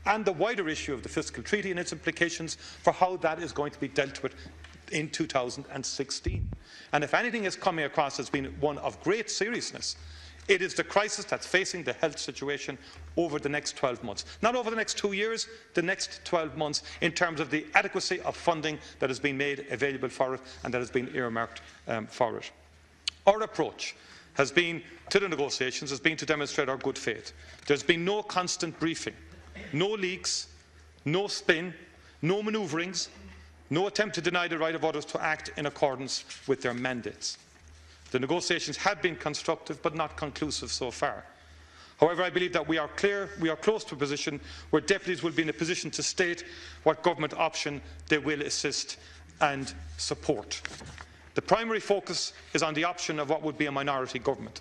and the wider issue of the fiscal treaty and its implications for how that is going to be dealt with in 2016. And if anything is coming across as being one of great seriousness, it is the crisis that's facing the health situation over the next 12 months. Not over the next 2 years, the next 12 months, in terms of the adequacy of funding that has been made available for it and that has been earmarked for it. Our approach has been to the negotiations has been to demonstrate our good faith. There's been no constant briefing, no leaks, no spin, no manoeuvrings, no attempt to deny the right of others to act in accordance with their mandates. The negotiations have been constructive but not conclusive so far. However, I believe that we are close to a position where deputies will be in a position to state what government option they will assist and support. The primary focus is on the option of what would be a minority government.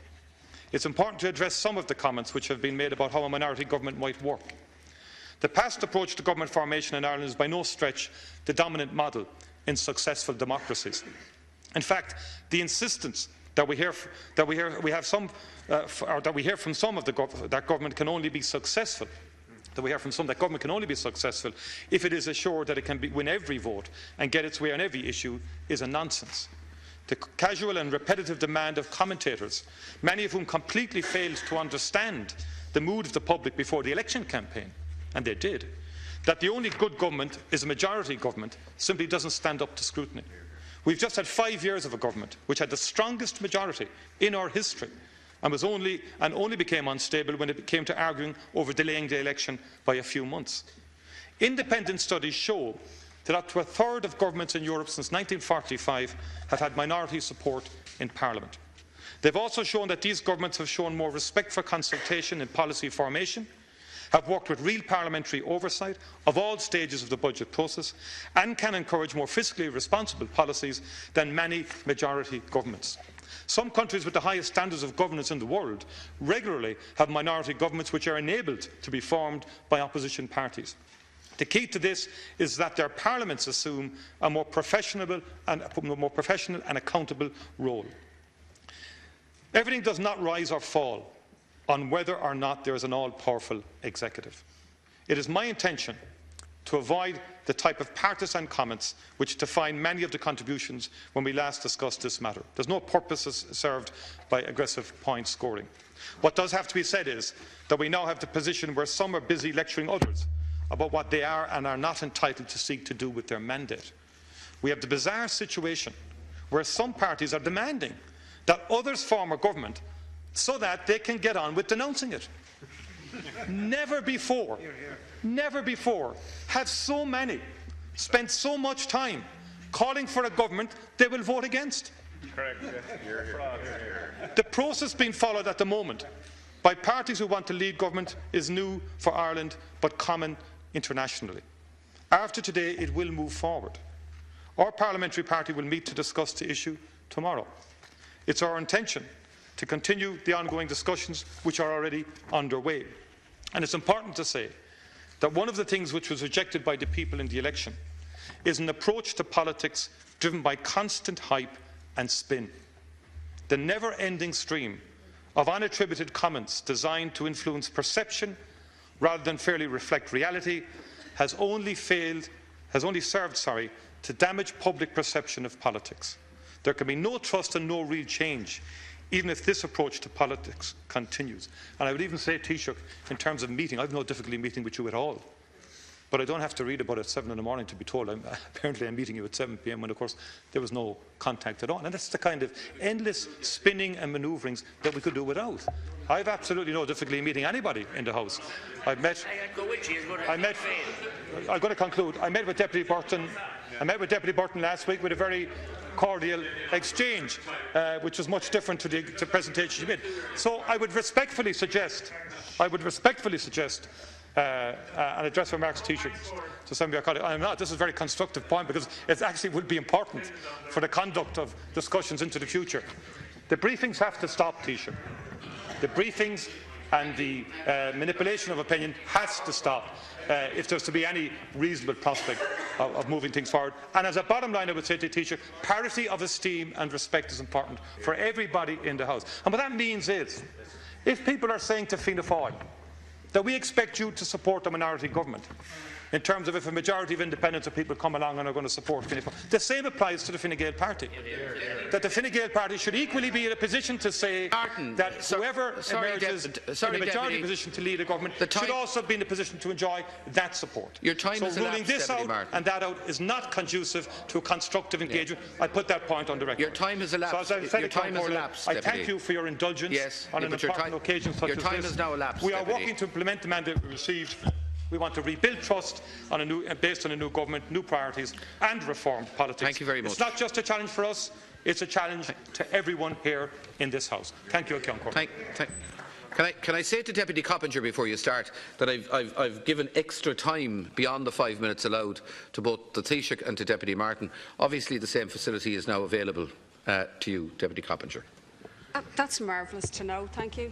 It's important to address some of the comments which have been made about how a minority government might work. The past approach to government formation in Ireland is by no stretch the dominant model in successful democracies. In fact, the insistence that we hear from some that government can only be successful. That we hear from some that government can only be successful if it is assured that it can win every vote and get its way on every issue is a nonsense. The casual and repetitive demand of commentators, many of whom completely failed to understand the mood of the public before the election campaign, and they did, that the only good government is a majority government, simply doesn't stand up to scrutiny. We've just had 5 years of a government which had the strongest majority in our history and only became unstable when it came to arguing over delaying the election by a few months. Independent studies show that up to a third of governments in Europe since 1945 have had minority support in Parliament. They've also shown that these governments have shown more respect for consultation in policy formation, have worked with real parliamentary oversight of all stages of the budget process, and can encourage more fiscally responsible policies than many majority governments. Some countries with the highest standards of governance in the world regularly have minority governments which are enabled to be formed by opposition parties. The key to this is that their parliaments assume a more professional and accountable role. Everything does not rise or fall on whether or not there is an all-powerful executive. It is my intention to avoid the type of partisan comments which defined many of the contributions when we last discussed this matter. There's no purpose served by aggressive point scoring. What does have to be said is that we now have the position where some are busy lecturing others about what they are and are not entitled to seek to do with their mandate. We have the bizarre situation where some parties are demanding that others form a government so that they can get on with denouncing it. Never before have so many spent so much time calling for a government they will vote against. Correct. The process being followed at the moment by parties who want to lead government is new for Ireland but common internationally. After today, it will move forward. Our parliamentary party will meet to discuss the issue tomorrow. It's our intention to continue the ongoing discussions which are already underway. And it's important to say that one of the things which was rejected by the people in the election is an approach to politics driven by constant hype and spin. The never-ending stream of unattributed comments designed to influence perception rather than fairly reflect reality has only served to damage public perception of politics. There can be no trust and no real change even if this approach to politics continues. And I would even say, Taoiseach, in terms of meeting, I have no difficulty meeting with you at all. But I don't have to read about it at 7 in the morning to be told apparently I'm meeting you at 7 p.m. when, of course, there was no contact at all. And that's the kind of endless spinning and manoeuvrings that we could do without. I have absolutely no difficulty meeting anybody in the House. I'm going to conclude. I met with Deputy Burton last week with a very cordial exchange, which was much different to the presentation she made. So I would respectfully suggest and address remarks to some of your colleagues. I am not. This is a very constructive point because it actually would be important for the conduct of discussions into the future. The briefings have to stop, Taoiseach. The briefings and the manipulation of opinion has to stop if there's to be any reasonable prospect of moving things forward. And as a bottom line, I would say to Taoiseach, parity of esteem and respect is important for everybody in the House. And what that means is, if people are saying to Fianna Fáil, that we expect you to support the minority government in terms of if a majority of independents or people come along and are going to support Fine Gael. The same applies to the Fine Gael party. That the Fine Gael party should equally be in a position to say that whoever emerges in a majority position to lead a government should also be in a position to enjoy that support. So ruling this out and that out is not conducive to a constructive engagement. I put that point on the record. Your time has elapsed. So as I said, I thank you for your indulgence on an important occasion such as this. Your time has now elapsed. We are working to implement the mandate we received. We want to rebuild trust based on a new government, new priorities and reformed politics. Thank you very much. It's not just a challenge for us, it's a challenge to everyone here in this House. Thank you, Ceann Comhairle. Can I say to Deputy Coppinger before you start that I've given extra time beyond the 5 minutes allowed to both the Taoiseach and to Deputy Martin. Obviously the same facility is now available to you, Deputy Coppinger. That's marvellous to know. Thank you,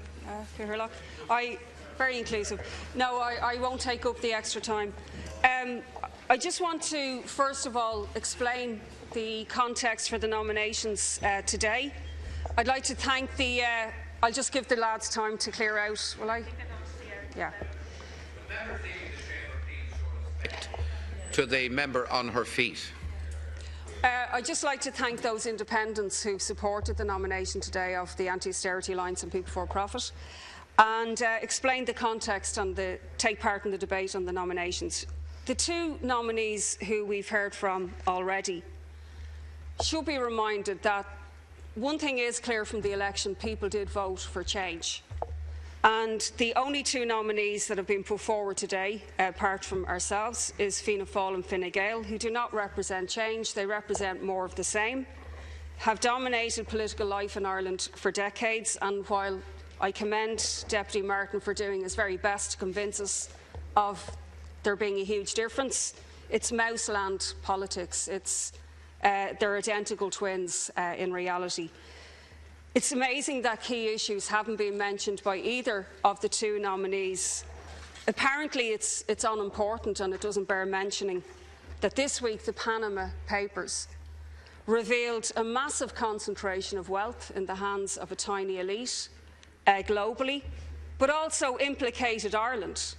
Ceann Comhairle. Very inclusive. No, I won't take up the extra time. I just want to, first of all, explain the context for the nominations today. I'd like to thank the... I'll just give the lads time to clear out, will I? Yeah. To the member on her feet. I'd just like to thank those independents who supported the nomination today of the Anti-Austerity Alliance and People Before Profit, and explain the context and take part in the debate on the nominations. The two nominees who we've heard from already should be reminded that one thing is clear from the election: people did vote for change. And the only two nominees that have been put forward today, apart from ourselves, is Fianna Fáil and Fine Gael, who do not represent change. They represent more of the same, have dominated political life in Ireland for decades, and while I commend Deputy Martin for doing his very best to convince us of there being a huge difference, it's mouseland politics. They're identical twins in reality. It's amazing that key issues haven't been mentioned by either of the two nominees. Apparently it's unimportant, and it doesn't bear mentioning that this week the Panama Papers revealed a massive concentration of wealth in the hands of a tiny elite globally, but also implicated Ireland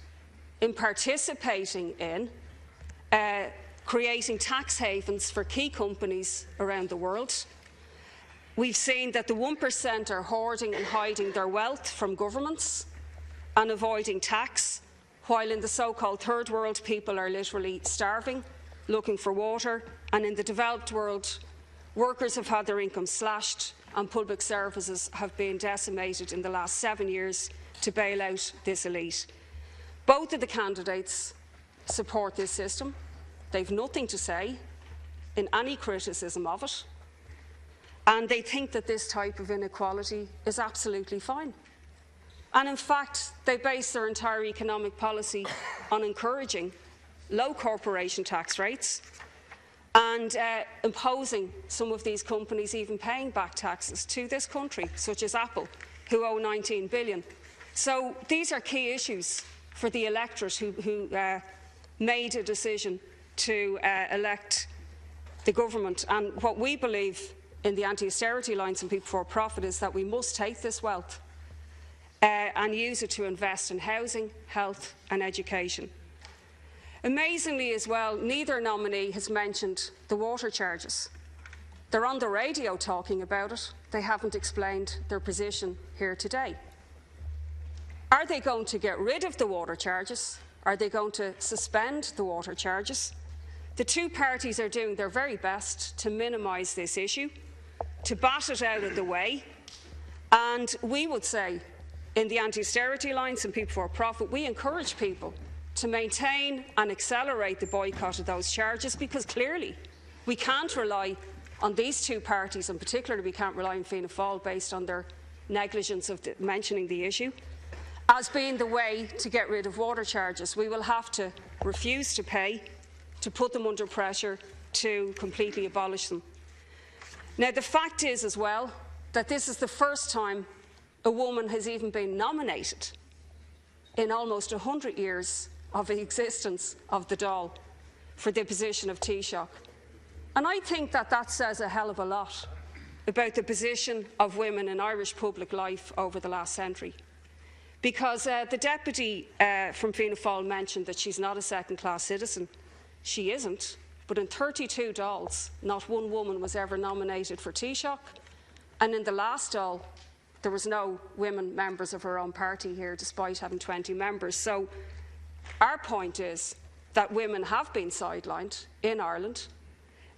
in participating in creating tax havens for key companies around the world. We've seen that the 1% are hoarding and hiding their wealth from governments and avoiding tax, while in the so-called third world people are literally starving, looking for water, and in the developed world workers have had their income slashed and public services have been decimated in the last 7 years to bail out this elite. Both of the candidates support this system. They've nothing to say in any criticism of it, and they think that this type of inequality is absolutely fine. And in fact, they base their entire economic policy on encouraging low corporation tax rates and imposing some of these companies even paying back taxes to this country, such as Apple, who owe 19 billion. So these are key issues for the electorate who made a decision to elect the government. And what we believe in the Anti-Austerity Alliance and People Before Profit is that we must take this wealth and use it to invest in housing, health and education. Amazingly as well, neither nominee has mentioned the water charges. They're on the radio talking about it. They haven't explained their position here today. Are they going to get rid of the water charges? Are they going to suspend the water charges? The two parties are doing their very best to minimise this issue, to bat it out of the way, and we would say in the Anti-Austerity Alliance and People Before Profit, we encourage people to maintain and accelerate the boycott of those charges, because clearly we can't rely on these two parties, and particularly we can't rely on Fianna Fáil based on their negligence of mentioning the issue, as being the way to get rid of water charges. We will have to refuse to pay, to put them under pressure, to completely abolish them. Now, the fact is as well that this is the first time a woman has even been nominated in almost 100 years of the existence of the Dáil for the position of Taoiseach. And I think that that says a hell of a lot about the position of women in Irish public life over the last century. because the deputy from Fianna Fáil mentioned that she's not a second-class citizen. She isn't, but in 32 Dáils, not one woman was ever nominated for Taoiseach, and in the last Dáil, there was no women members of her own party here, despite having 20 members. So our point is that women have been sidelined in Ireland,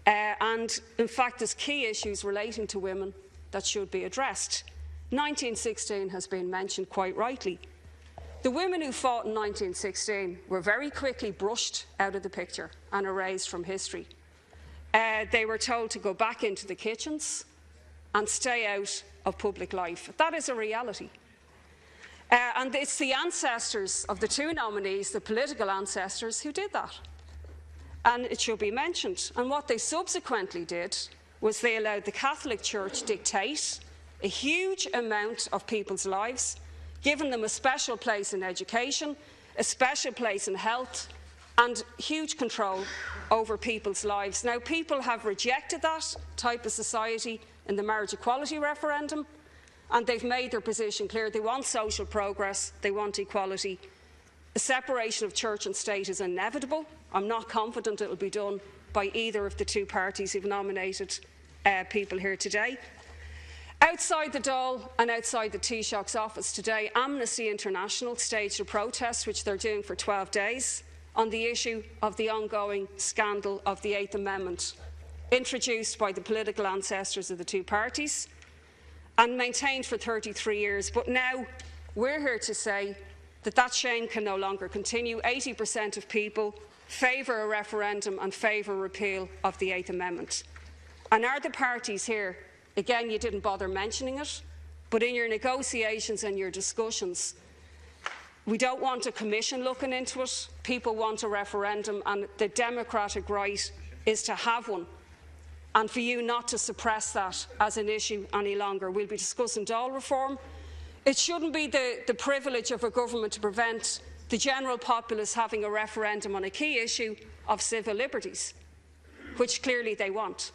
and in fact there's key issues relating to women that should be addressed. 1916 has been mentioned quite rightly. The women who fought in 1916 were very quickly brushed out of the picture and erased from history. They were told to go back into the kitchens and stay out of public life. That is a reality. And it's the ancestors of the two nominees, the political ancestors, who did that. And it should be mentioned. And what they subsequently did was they allowed the Catholic Church dictate a huge amount of people's lives, giving them a special place in education, a special place in health, and huge control over people's lives. Now, people have rejected that type of society in the marriage equality referendum, and they've made their position clear. They want social progress, they want equality. A separation of church and state is inevitable. I'm not confident it will be done by either of the two parties who've nominated people here today. Outside the Dáil and outside the Taoiseach's office today, Amnesty International staged a protest, which they're doing for 12 days, on the issue of the ongoing scandal of the 8th Amendment, introduced by the political ancestors of the two parties and maintained for 33 years. But now we're here to say that that shame can no longer continue. 80% of people favour a referendum and favour repeal of the 8th Amendment. And are the parties here, again, you didn't bother mentioning it, but in your negotiations and your discussions, we don't want a commission looking into it. People want a referendum, and the democratic right is to have one, and for you not to suppress that as an issue any longer. We'll be discussing Dáil reform. It shouldn't be the privilege of a government to prevent the general populace having a referendum on a key issue of civil liberties, which clearly they want.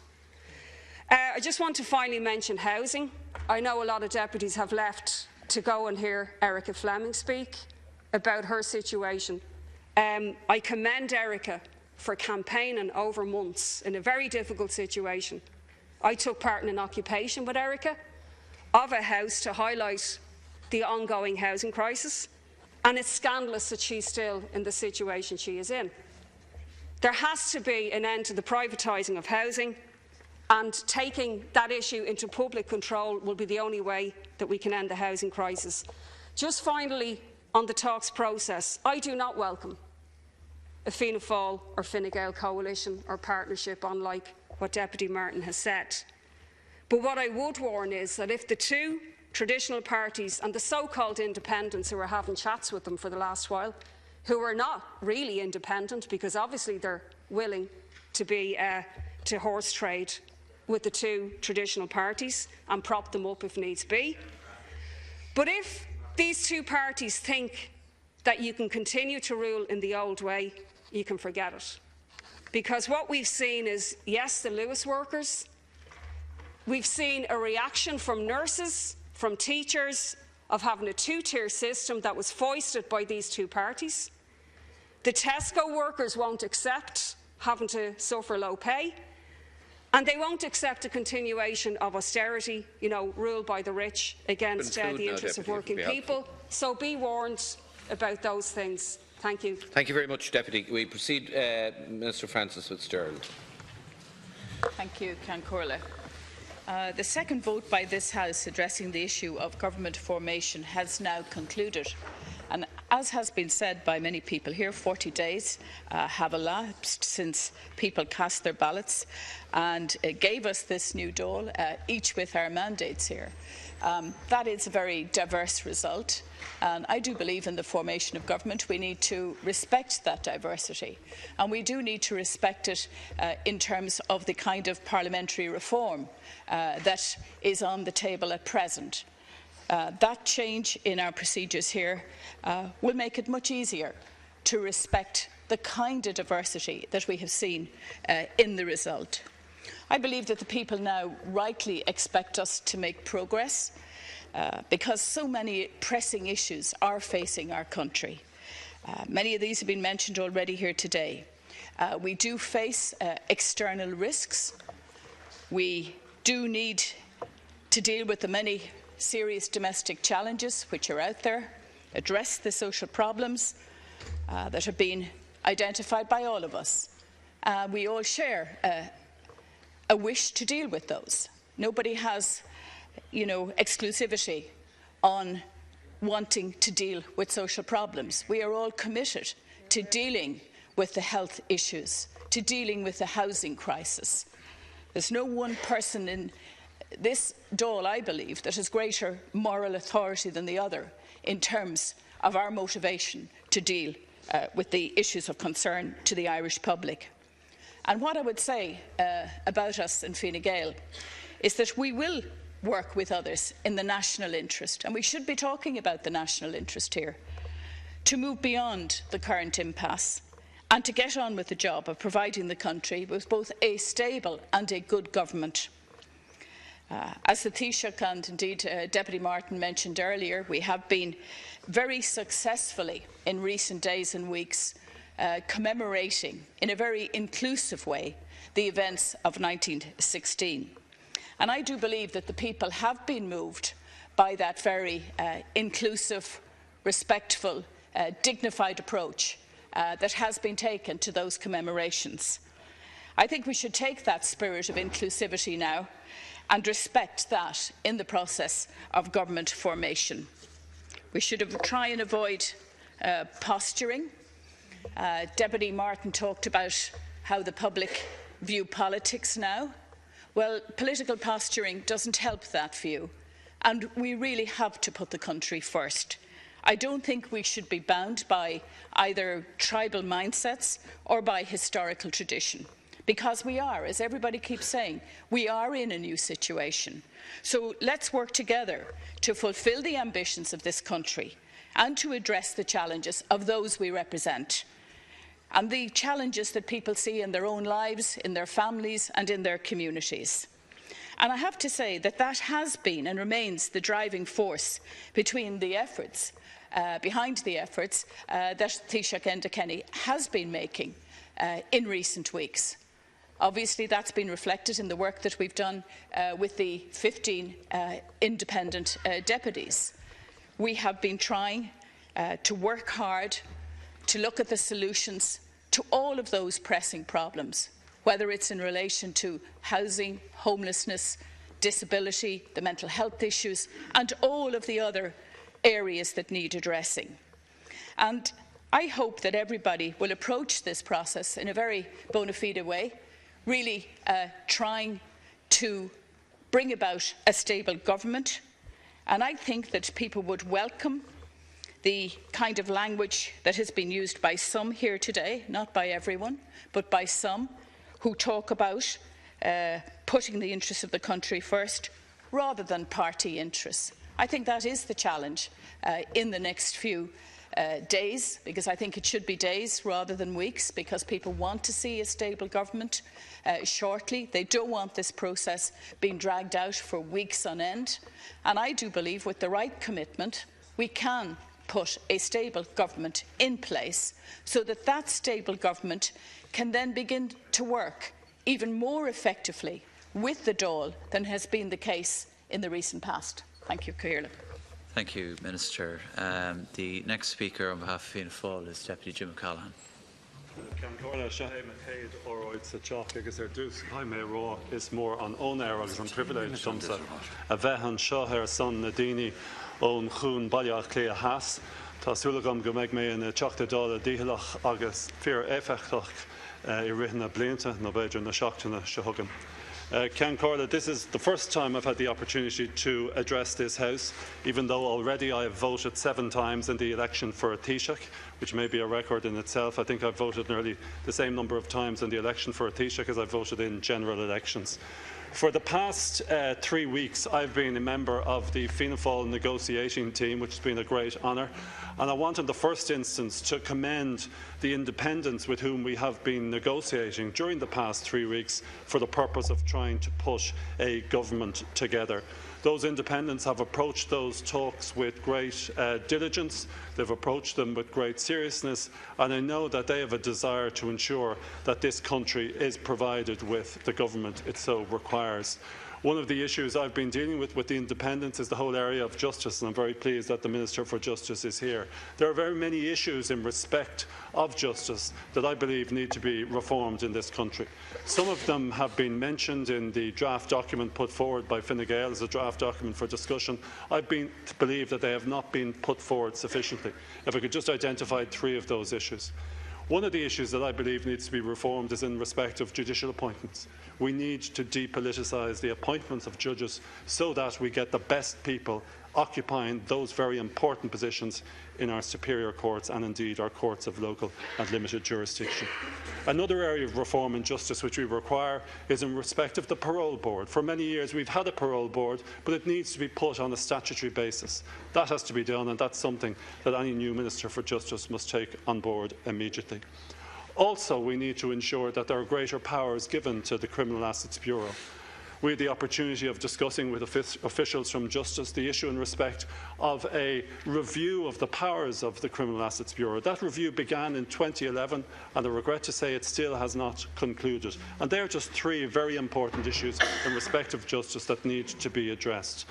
I just want to finally mention housing. I know a lot of deputies have left to go and hear Erica Fleming speak about her situation. I commend Erica for campaigning over months in a very difficult situation. I took part in an occupation with Erica of a house to highlight the ongoing housing crisis, and it's scandalous that she's still in the situation she is in. There has to be an end to the privatising of housing, and taking that issue into public control will be the only way that we can end the housing crisis. Just finally, on the talks process, I do not welcome a Fianna Fáil or Fine Gael coalition or partnership, unlike what Deputy Martin has said. But what I would warn is that if the two traditional parties and the so-called independents who are having chats with them for the last while, who are not really independent because obviously they're willing to be to horse trade with the two traditional parties and prop them up if needs be. But if these two parties think that you can continue to rule in the old way, you can forget it. Because what we've seen is, yes, the Lewis workers, we've seen a reaction from nurses, from teachers, of having a two-tier system that was foisted by these two parties. The Tesco workers won't accept having to suffer low pay, and they won't accept a continuation of austerity, ruled by the rich against the interests of working people. So be warned about those things. Thank you. Thank you very much, Deputy. We proceed, Minister Francis Fitzgerald. Thank you, Ceann Comhairle. The second vote by this House addressing the issue of government formation has now concluded. And as has been said by many people here, 40 days have elapsed since people cast their ballots and gave us this new Dáil, each with our mandates here. That is a very diverse result, and I do believe in the formation of government. We need to respect that diversity, and we do need to respect it in terms of the kind of parliamentary reform that is on the table at present. That change in our procedures here will make it much easier to respect the kind of diversity that we have seen in the result. I believe that the people now rightly expect us to make progress. because so many pressing issues are facing our country. Many of these have been mentioned already here today. We do face external risks. We do need to deal with the many serious domestic challenges which are out there, address the social problems that have been identified by all of us. We all share a wish to deal with those. Nobody has, exclusivity on wanting to deal with social problems. We are all committed to dealing with the health issues, to dealing with the housing crisis. There's no one person in this Dáil, I believe, that has greater moral authority than the other in terms of our motivation to deal with the issues of concern to the Irish public. And what I would say about us in Fine Gael is that we will work with others in the national interest, and we should be talking about the national interest here, to move beyond the current impasse and to get on with the job of providing the country with both a stable and a good government. As the Taoiseach and indeed Deputy Martin mentioned earlier, we have been very successfully in recent days and weeks commemorating in a very inclusive way the events of 1916. And I do believe that the people have been moved by that very inclusive, respectful, dignified approach that has been taken to those commemorations. I think we should take that spirit of inclusivity now and respect that in the process of government formation. We should try and avoid posturing. Deputy Martin talked about how the public view politics now. Well, political posturing doesn't help that view, and we really have to put the country first. I don't think we should be bound by either tribal mindsets or by historical tradition, because we are, as everybody keeps saying, we are in a new situation. So let's work together to fulfil the ambitions of this country and to address the challenges of those we represent, and the challenges that people see in their own lives, in their families and in their communities. And I have to say that that has been and remains the driving force behind the efforts that Taoiseach Enda Kenny has been making in recent weeks. Obviously, that's been reflected in the work that we've done with the 15 independent deputies. We have been trying to work hard to look at the solutions to all of those pressing problems, whether it's in relation to housing, homelessness, disability, the mental health issues, and all of the other areas that need addressing. And I hope that everybody will approach this process in a very bona fide way, really trying to bring about a stable government. And I think that people would welcome the kind of language that has been used by some here today, not by everyone, but by some, who talk about putting the interests of the country first rather than party interests. I think that is the challenge in the next few days, because I think it should be days rather than weeks, because people want to see a stable government shortly. They don't want this process being dragged out for weeks on end. And I do believe with the right commitment, we can put a stable government in place so that that stable government can then begin to work even more effectively with the Dáil than has been the case in the recent past. Thank you, Caoirle. Thank you, Minister. The next speaker on behalf of Fianna Fáil is Deputy Jim O'Callaghan. is more an own agus an privilege domsa a bheithan seo ar son na daoine ón chuún bailach lé a has tá súlagam go méid mé in teachta dála díthilach agus fear éfechtach I ritheanna blianta nó beidir na seachtainna se thugan. Ceann Comhairle, this is the first time I've had the opportunity to address this House, even though already I have voted 7 times in the election for a Taoiseach, which may be a record in itself. I think I've voted nearly the same number of times in the election for a Taoiseach as I voted in general elections. For the past 3 weeks, I've been a member of the Fianna Fáil negotiating team, which has been a great honour. And I want in the first instance to commend the independents with whom we have been negotiating during the past 3 weeks for the purpose of trying to push a government together. Those independents have approached those talks with great diligence. They've approached them with great seriousness, and I know that they have a desire to ensure that this country is provided with the government it so requires. One of the issues I've been dealing with the independents is the whole area of justice, and I'm very pleased that the Minister for Justice is here. There are very many issues in respect of justice that I believe need to be reformed in this country. Some of them have been mentioned in the draft document put forward by Fine Gael as a draft document for discussion. I believe that they have not been put forward sufficiently. If I could just identify 3 of those issues. One of the issues that I believe needs to be reformed is in respect of judicial appointments. We need to depoliticise the appointments of judges so that we get the best people occupying those very important positions in our superior courts and indeed our courts of local and limited jurisdiction. Another area of reform and justice which we require is in respect of the parole board. For many years we've had a parole board, but it needs to be put on a statutory basis. That has to be done, and that's something that any new Minister for Justice must take on board immediately. Also, we need to ensure that there are greater powers given to the Criminal Assets Bureau. We had the opportunity of discussing with officials from Justice the issue in respect of a review of the powers of the Criminal Assets Bureau. That review began in 2011, and I regret to say it still has not concluded. And they are just 3 very important issues in respect of justice that need to be addressed.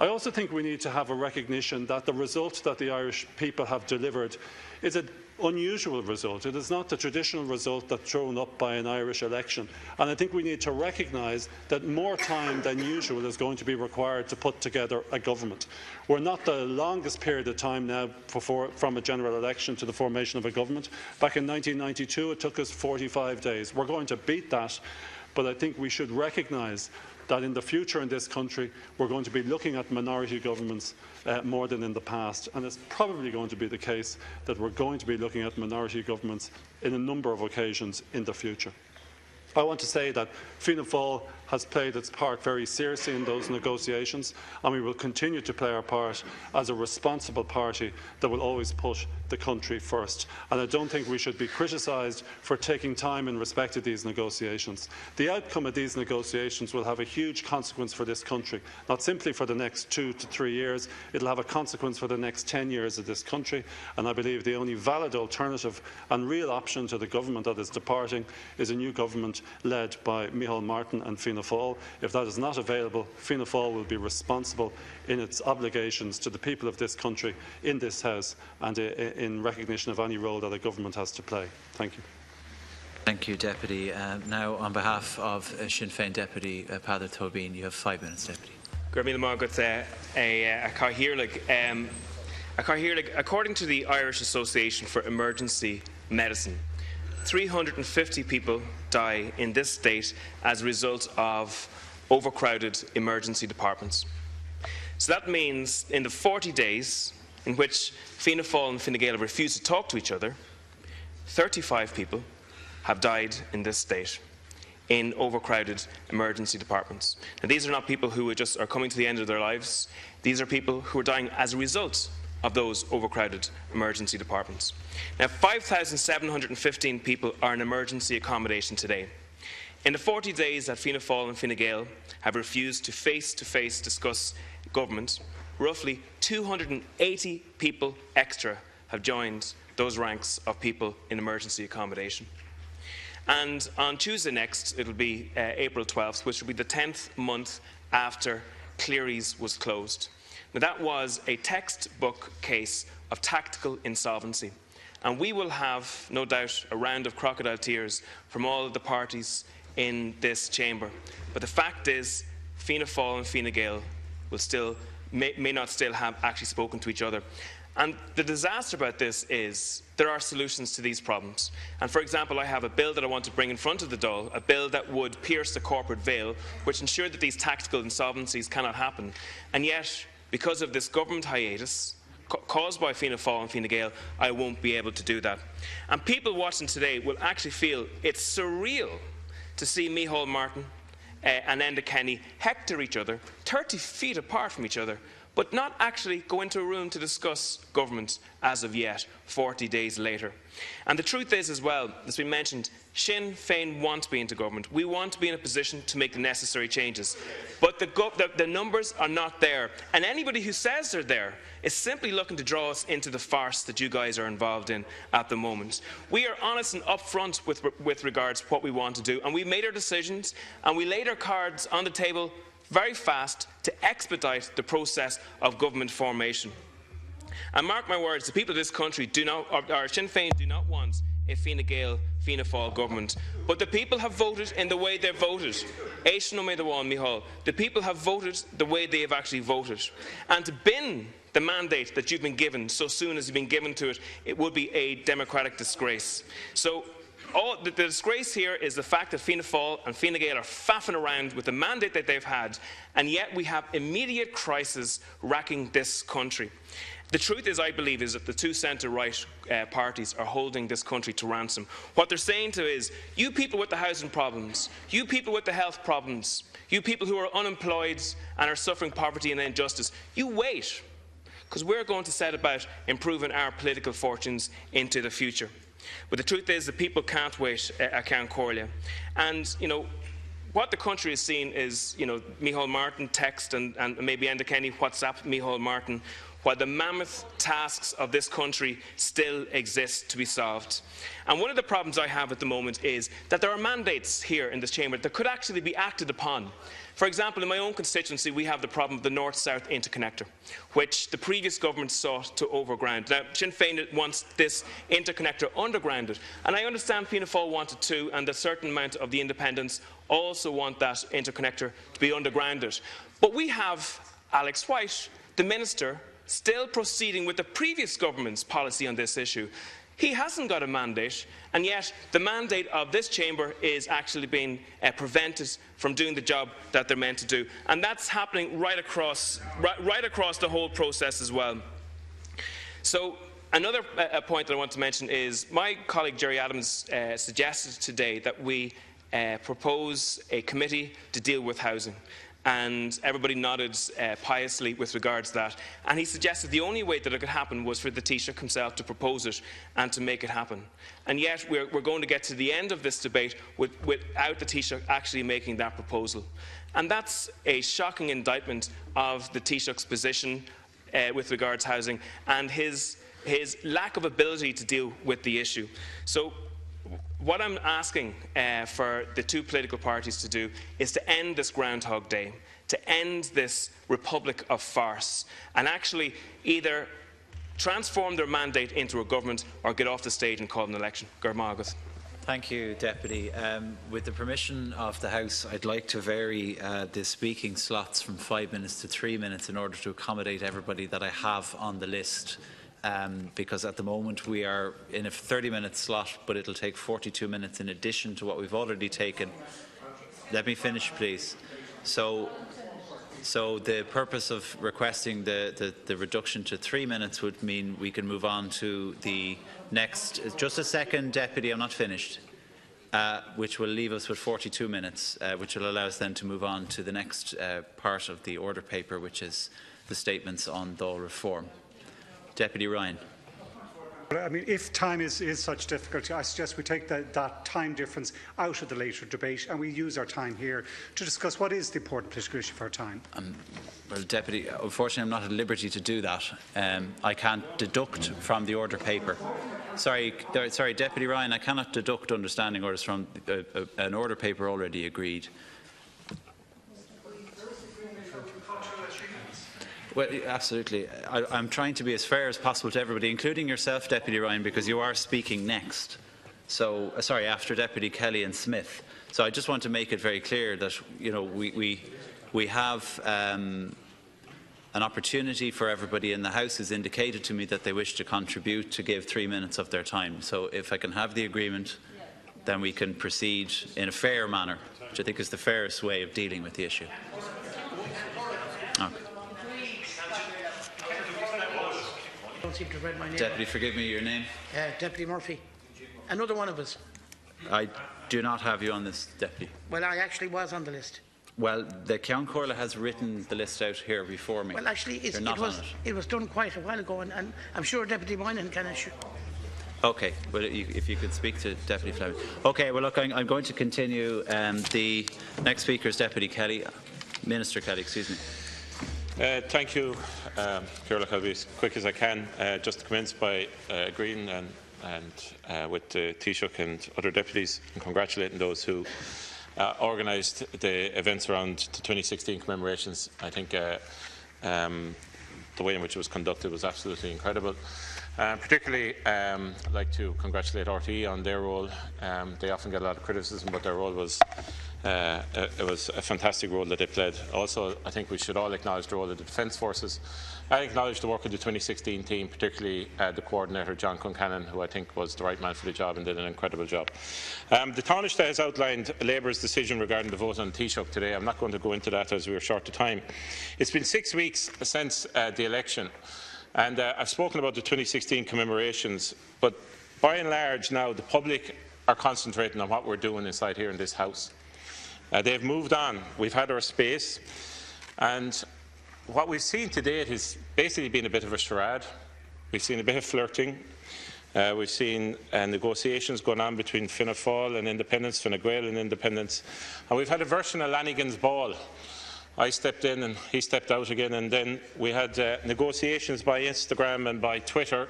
I also think we need to have a recognition that the result that the Irish people have delivered is an unusual result. It is not the traditional result that's thrown up by an Irish election. And I think we need to recognise that more time than usual is going to be required to put together a government. We're not the longest period of time now from a general election to the formation of a government. Back in 1992, it took us 45 days. We're going to beat that, but I think we should recognise that in the future in this country we're going to be looking at minority governments more than in the past, and it's probably going to be the case that we're going to be looking at minority governments in a number of occasions in the future. I want to say that Fianna Fáil has played its part very seriously in those negotiations, and we will continue to play our part as a responsible party that will always put the country first. And I don't think we should be criticised for taking time in respect of these negotiations. The outcome of these negotiations will have a huge consequence for this country, not simply for the next 2 to 3 years, it will have a consequence for the next 10 years of this country, and I believe the only valid alternative and real option to the government that is departing is a new government led by Micheál Martin and Fianna Fáil. If that is not available, Fianna Fáil will be responsible in its obligations to the people of this country, in this House, and in recognition of any role that a government has to play. Thank you. Thank you, Deputy. Now, on behalf of Sinn Féin Deputy Peadar Tobin, you have 5 minutes, Deputy. According to the Irish Association for Emergency Medicine, 350 people die in this state as a result of overcrowded emergency departments. So that means in the 40 days in which Fianna Fáil and Fine Gael have refused to talk to each other, 35 people have died in this state in overcrowded emergency departments. Now, these are not people who are coming to the end of their lives. These are people who are dying as a result of those overcrowded emergency departments. Now, 5,715 people are in emergency accommodation today. In the 40 days that Fianna Fáil and Fine Gael have refused to face-to-face discuss government, roughly 280 people extra have joined those ranks of people in emergency accommodation. And on Tuesday next, it will be April 12th, which will be the 10th month after Cleary's was closed. Now, that was a textbook case of tactical insolvency, and we will have, no doubt, a round of crocodile tears from all of the parties in this chamber. But the fact is, Fianna Fáil and Fine Gael will may not still have actually spoken to each other. And the disaster about this is there are solutions to these problems. And for example, I have a bill that I want to bring in front of the Dáil, a bill that would pierce the corporate veil, which ensured that these tactical insolvencies cannot happen. And yet, because of this government hiatus caused by Fianna Fáil and Fine Gael, I won't be able to do that. And people watching today will actually feel it's surreal to see Micheál Martin and Enda Kenny hector each other 30 feet apart from each other but not actually go into a room to discuss government as of yet, 40 days later. And the truth is as well, as we mentioned, Sinn Féin want to be into government. We want to be in a position to make the necessary changes. But the numbers are not there. And anybody who says they're there is simply looking to draw us into the farce that you guys are involved in at the moment. We are honest and upfront with regards to what we want to do. And we made our decisions and we laid our cards on the table very fast to expedite the process of government formation. And mark my words, the people of this country do not, or Sinn Féin do not want a Fine Gael, Fianna Fáil government. But the people have voted in the way they voted. The people have voted the way they have actually voted. And to bin the mandate that you've been given so soon as you've been given to it, it would be a democratic disgrace. So the disgrace here is the fact that Fianna Fáil and Fine Gael are faffing around with the mandate that they've had, and yet we have immediate crisis racking this country. The truth is, I believe, is that the two centre-right parties are holding this country to ransom. What they're saying to is, you people with the housing problems, you people with the health problems, you people who are unemployed and are suffering poverty and injustice, you wait, because we're going to set about improving our political fortunes into the future. But the truth is, the people can't wait, Ceann Comhairle. And, you know, what the country is seeing is, you know, Micheál Martin text and maybe Enda Kenny WhatsApp Micheál Martin, while the mammoth tasks of this country still exist to be solved. And one of the problems I have at the moment is that there are mandates here in this chamber that could actually be acted upon. For example, in my own constituency, we have the problem of the North-South interconnector, which the previous government sought to overground. Now, Sinn Féin wants this interconnector undergrounded, and I understand Fianna Fáil wanted to, and a certain amount of the independents also want that interconnector to be undergrounded. But we have Alex White, the Minister, still proceeding with the previous government's policy on this issue. He hasn't got a mandate, and yet the mandate of this chamber is actually being prevented from doing the job that they're meant to do. And that's happening right across the whole process as well. So another point that I want to mention is my colleague Gerry Adams suggested today that we propose a committee to deal with housing. And everybody nodded piously with regards to that. And he suggested the only way that it could happen was for the Taoiseach himself to propose it and to make it happen. And yet we're going to get to the end of this debate without the Taoiseach actually making that proposal. And that's a shocking indictment of the Taoiseach's position with regards to housing and his lack of ability to deal with the issue. So what I'm asking for the two political parties to do is to end this Groundhog Day, to end this republic of farce, and actually either transform their mandate into a government or get off the stage and call an election. Garmagat. Thank you, Deputy. With the permission of the House, I'd like to vary the speaking slots from 5 minutes to 3 minutes in order to accommodate everybody that I have on the list. Because at the moment we are in a 30-minute slot, but it'll take 42 minutes in addition to what we've already taken. Let me finish, please. So the purpose of requesting the reduction to 3 minutes would mean we can move on to the next. Just a second, Deputy, I'm not finished. Which will leave us with 42 minutes, which will allow us then to move on to the next part of the order paper, which is the statements on Dáil reform. Deputy Ryan. I mean, if time is such difficulty, I suggest we take that time difference out of the later debate and we use our time here to discuss what is the important political issue for our time. Well, Deputy, unfortunately I'm not at liberty to do that. I can't deduct from the order paper. Sorry, Deputy Ryan, I cannot deduct understanding orders from an order paper already agreed. Well, absolutely. I'm trying to be as fair as possible to everybody, including yourself, Deputy Ryan, because you are speaking next. So, sorry, after Deputy Kelly and Smith. So I just want to make it very clear that, you know, we have an opportunity for everybody in the House has indicated to me that they wish to contribute to give 3 minutes of their time. So if I can have the agreement, then we can proceed in a fair manner, which I think is the fairest way of dealing with the issue. Okay. Don't seem to have read my name. Deputy, forgive me, your name? Deputy Murphy. Another one of us. I do not have you on this, Deputy. Well, I actually was on the list. Well, the Ceann Comhairle has written the list out here before me. Well, actually, it was done quite a while ago, and I'm sure Deputy Moynihan can assure. Okay, well, if you could speak to Deputy Fleming. Okay, well, look, I'm going to continue. The next speaker is Deputy Kelly. Minister Kelly, excuse me. Thank you, Ciarán. I'll be as quick as I can. Just to commence by agreeing and with the Taoiseach and other deputies and congratulating those who organised the events around the 2016 commemorations. I think the way in which it was conducted was absolutely incredible. Particularly, I'd like to congratulate RTE on their role. They often get a lot of criticism, but their role was it was a fantastic role that they played. Also, I think we should all acknowledge the role of the Defence Forces. I acknowledge the work of the 2016 team, particularly the coordinator, John Concannon, who I think was the right man for the job and did an incredible job. The Taoiseach has outlined Labour's decision regarding the vote on Taoiseach today. I'm not going to go into that as we are short of time. It's been 6 weeks since the election. And I've spoken about the 2016 commemorations, but by and large now the public are concentrating on what we're doing inside here in this House. They've moved on. We've had our space, and what we've seen to date has basically been a bit of a charade. We've seen a bit of flirting. We've seen negotiations going on between Fianna Fáil and independents, Fine Gael and independents, and we've had a version of Lanigan's ball. I stepped in and he stepped out again, and then we had negotiations by Instagram and by Twitter,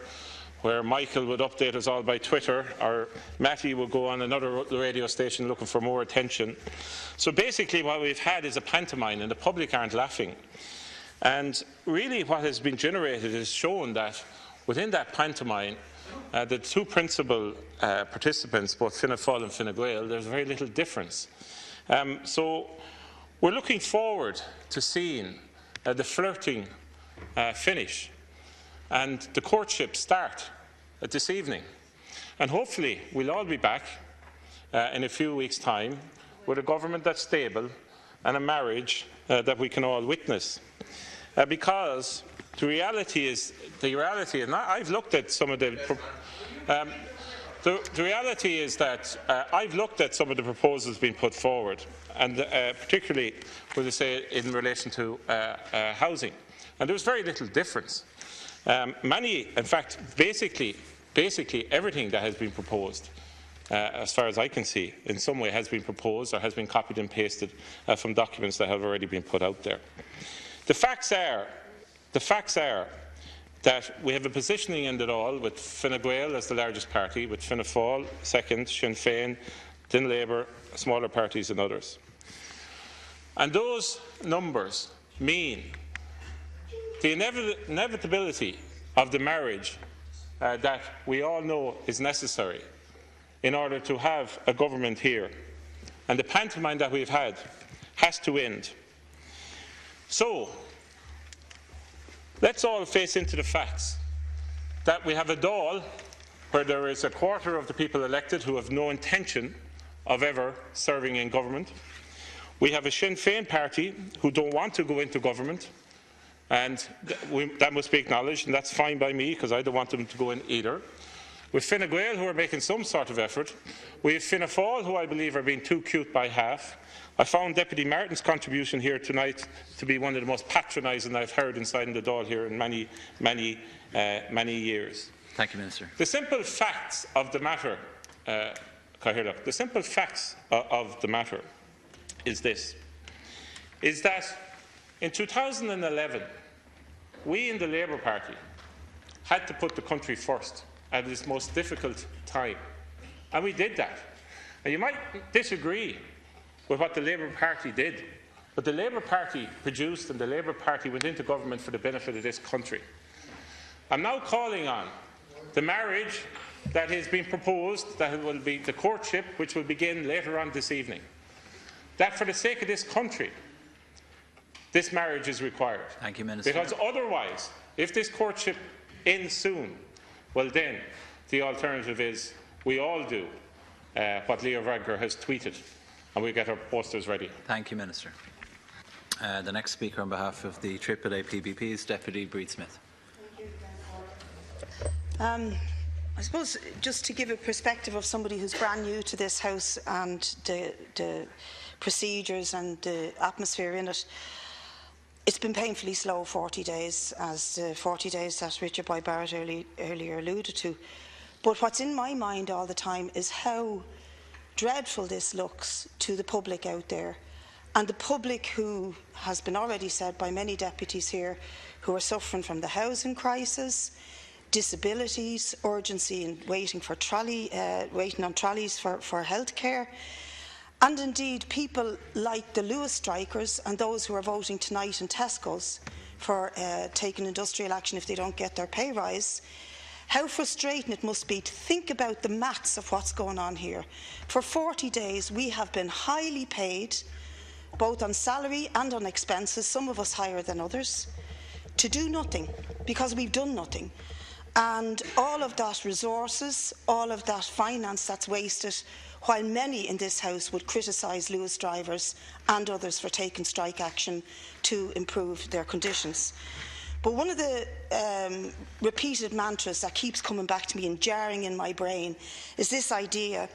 where Michael would update us all by Twitter, or Matty would go on another radio station looking for more attention. So basically what we've had is a pantomime, and the public aren't laughing. And really what has been generated is shown that within that pantomime, the two principal participants, both Fianna Fáil and Fine Gael, there's very little difference. So we're looking forward to seeing the flirting finish and the courtship start this evening. And hopefully we'll all be back in a few weeks' time with a government that's stable and a marriage that we can all witness. Because the reality is, and I've looked at some of the reality is that I've looked at some of the proposals being put forward, and particularly, what I say, in relation to housing, and there was very little difference. In fact, basically everything that has been proposed, as far as I can see, in some way has been proposed or has been copied and pasted from documents that have already been put out there. The facts are that we have a positioning in it all, with Fine Gael as the largest party, with Fianna Fáil second, Sinn Féin, then Labour, smaller parties and others. And those numbers mean the inevitability of the marriage that we all know is necessary in order to have a government here. And the pantomime that we've had has to end. So, let's all face into the facts that we have a Dáil where there is a quarter of the people elected who have no intention of ever serving in government. We have a Sinn Féin party who don't want to go into government, and that must be acknowledged, and that's fine by me because I don't want them to go in either. With Fine Gael, who are making some sort of effort. We have Fianna Fáil, who I believe are being too cute by half. I found Deputy Martin's contribution here tonight to be one of the most patronising I've heard inside the Dáil here in many years. Thank you, Minister. The simple facts of the matter, the simple facts of the matter is this: is that in 2011, we in the Labour Party had to put the country first at this most difficult time, and we did that. And you might disagree with what the Labour Party did, but the Labour Party produced and the Labour Party went into government for the benefit of this country. I'm now calling on the marriage that has been proposed, that will be the courtship, which will begin later on this evening, that for the sake of this country, this marriage is required. Thank you, Minister. Because otherwise, if this courtship ends soon, well then, the alternative is we all do what Leo Varadkar has tweeted, and we get our posters ready. Thank you, Minister. The next speaker on behalf of the AAA PBP is Deputy Breed Smith. I suppose just to give a perspective of somebody who's brand new to this House and the procedures and the atmosphere in it, it's been painfully slow 40 days, as the 40 days that Richard Boyd Barrett earlier alluded to. But what's in my mind all the time is how dreadful this looks to the public out there. And the public who has been already said by many deputies here, who are suffering from the housing crisis, disabilities, urgency in waiting on trolleys for health care, and indeed people like the Lewis strikers and those who are voting tonight in Tesco's for taking industrial action if they don't get their pay rise. How frustrating it must be to think about the maths of what's going on here. For 40 days we have been highly paid, both on salary and on expenses, some of us higher than others, to do nothing, because we've done nothing. And all of that resources, all of that finance that's wasted, while many in this House would criticise Lewis drivers and others for taking strike action to improve their conditions. But one of the repeated mantras that keeps coming back to me and jarring in my brain is this idea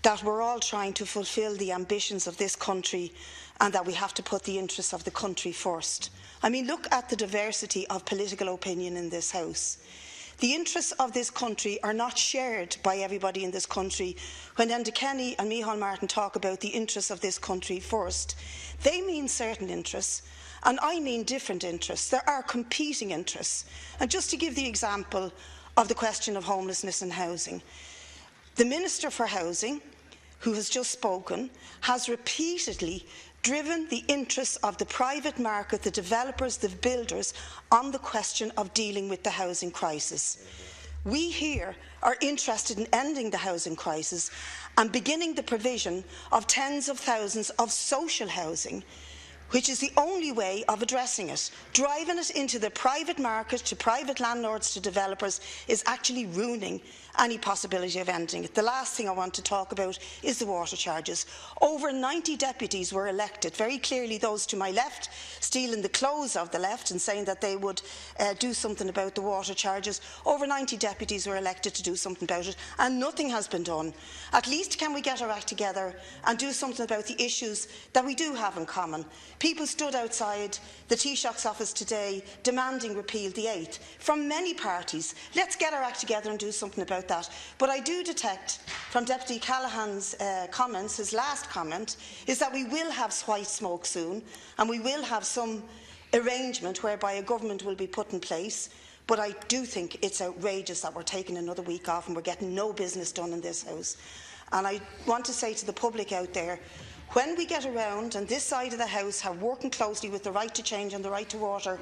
that we're all trying to fulfil the ambitions of this country and that we have to put the interests of the country first. I mean, look at the diversity of political opinion in this House. The interests of this country are not shared by everybody in this country. When Enda Kenny and Micheál Martin talk about the interests of this country first, they mean certain interests, and I mean different interests. There are competing interests. And just to give the example of the question of homelessness and housing, the Minister for Housing, who has just spoken, has repeatedly driven the interests of the private market, the developers, the builders, on the question of dealing with the housing crisis. We here are interested in ending the housing crisis and beginning the provision of tens of thousands of social housing, which is the only way of addressing it. Driving it into the private market, to private landlords, to developers, is actually ruining any possibility of ending it. The last thing I want to talk about is the water charges. Over 90 deputies were elected, very clearly those to my left, stealing the clothes of the left and saying that they would do something about the water charges. Over 90 deputies were elected to do something about it, and nothing has been done. At least can we get our act together and do something about the issues that we do have in common. People stood outside the Taoiseach's office today demanding repeal the 8th from many parties. Let's get our act together and do something about that. But I do detect from Deputy Callaghan's comments, his last comment, is that we will have white smoke soon, and we will have some arrangement whereby a government will be put in place. But I do think it's outrageous that we're taking another week off and we're getting no business done in this House. And I want to say to the public out there, when we get around, and this side of the House have working closely with the Right to Change and the Right to Water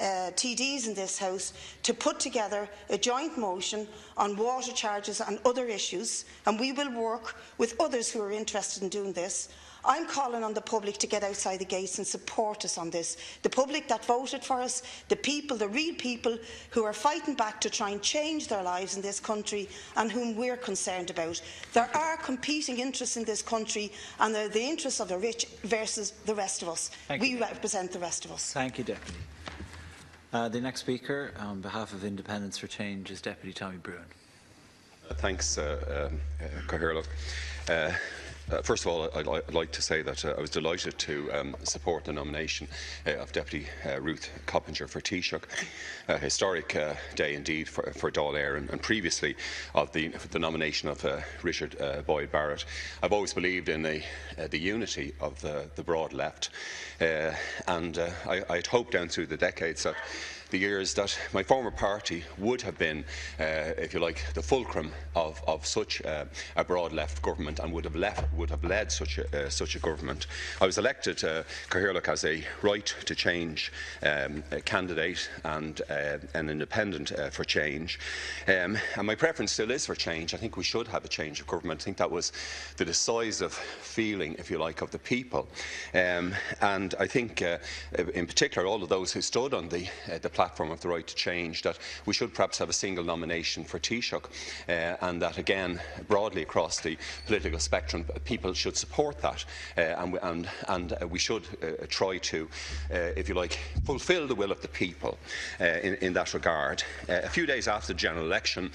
TDs in this House, to put together a joint motion on water charges and other issues, and we will work with others who are interested in doing this. I'm calling on the public to get outside the gates and support us on this. The public that voted for us, the people, the real people who are fighting back to try and change their lives in this country and whom we're concerned about. There are competing interests in this country, and they're the interests of the rich versus the rest of us. We represent the rest of us. Thank you, Deputy. The next speaker, on behalf of Independence for Change, is Deputy Tommy Bruin. Thanks, Cathaoirleach. First of all, I'd like to say that I was delighted to support the nomination of Deputy Ruth Coppinger for Taoiseach. A historic day indeed for Dáil Éireann, and previously of the nomination of Richard Boyd Barrett. I've always believed in the unity of the broad left, and I'd hoped down through the decades that the years that my former party would have been, if you like, the fulcrum of such a broad left government, and would have led such a government. I was elected, Cathaoirleach, as a Right to Change candidate and an independent for change, and my preference still is for change. I think we should have a change of government. I think that was the decisive feeling, if you like, of the people, and I think, in particular, all of those who stood on the platform of the Right to Change, that we should perhaps have a single nomination for Taoiseach, and that again, broadly across the political spectrum, people should support that, and we should try to, if you like, fulfil the will of the people in that regard. A few days after the general election,